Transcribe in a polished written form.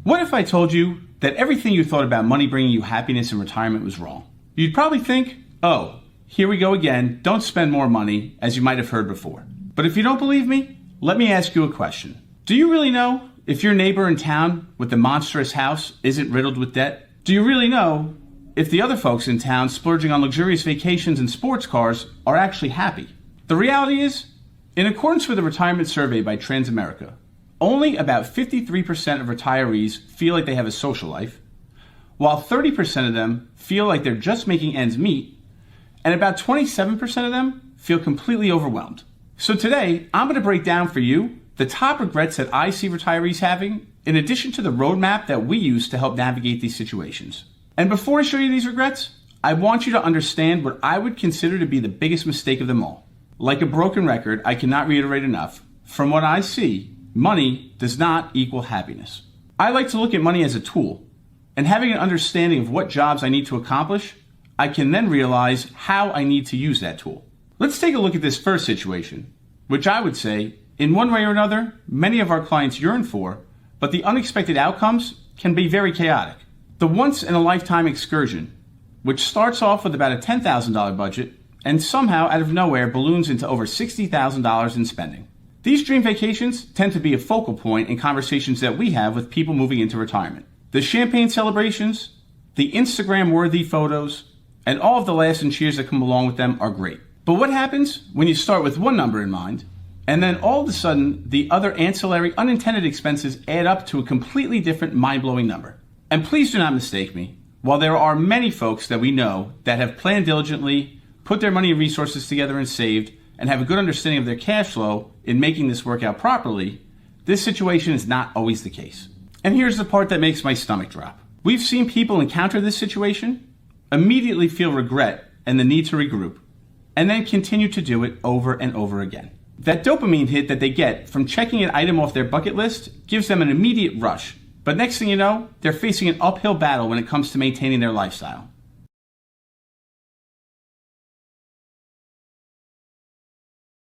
What if I told you that everything you thought about money bringing you happiness in retirement was wrong? You'd probably think, oh, here we go again, don't spend more money, as you might have heard before. But if you don't believe me, let me ask you a question. Do you really know if your neighbor in town with the monstrous house isn't riddled with debt? Do you really know if the other folks in town splurging on luxurious vacations and sports cars are actually happy? The reality is, in accordance with a retirement survey by Transamerica, only about 53% of retirees feel like they have a social life, while 30% of them feel like they're just making ends meet, and about 27% of them feel completely overwhelmed. So today, I'm going to break down for you the top regrets that I see retirees having, in addition to the roadmap that we use to help navigate these situations. And before I show you these regrets, I want you to understand what I would consider to be the biggest mistake of them all. Like a broken record, I cannot reiterate enough. From what I see, money does not equal happiness. I like to look at money as a tool, and having an understanding of what jobs I need to accomplish, I can then realize how I need to use that tool. Let's take a look at this first situation, which I would say, in one way or another, many of our clients yearn for, but the unexpected outcomes can be very chaotic. The once-in-a-lifetime excursion, which starts off with about a $10,000 budget and somehow out of nowhere balloons into over $60,000 in spending. These dream vacations tend to be a focal point in conversations that we have with people moving into retirement. The champagne celebrations, the Instagram-worthy photos, and all of the laughs and cheers that come along with them are great. But what happens when you start with one number in mind, and then all of a sudden the other ancillary unintended expenses add up to a completely different mind-blowing number? And please do not mistake me. While there are many folks that we know that have planned diligently, put their money and resources together and saved, and have a good understanding of their cash flow in making this work out properly, this situation is not always the case. And here's the part that makes my stomach drop. We've seen people encounter this situation, immediately feel regret and the need to regroup, and then continue to do it over and over again. That dopamine hit that they get from checking an item off their bucket list gives them an immediate rush, but next thing you know, they're facing an uphill battle when it comes to maintaining their lifestyle.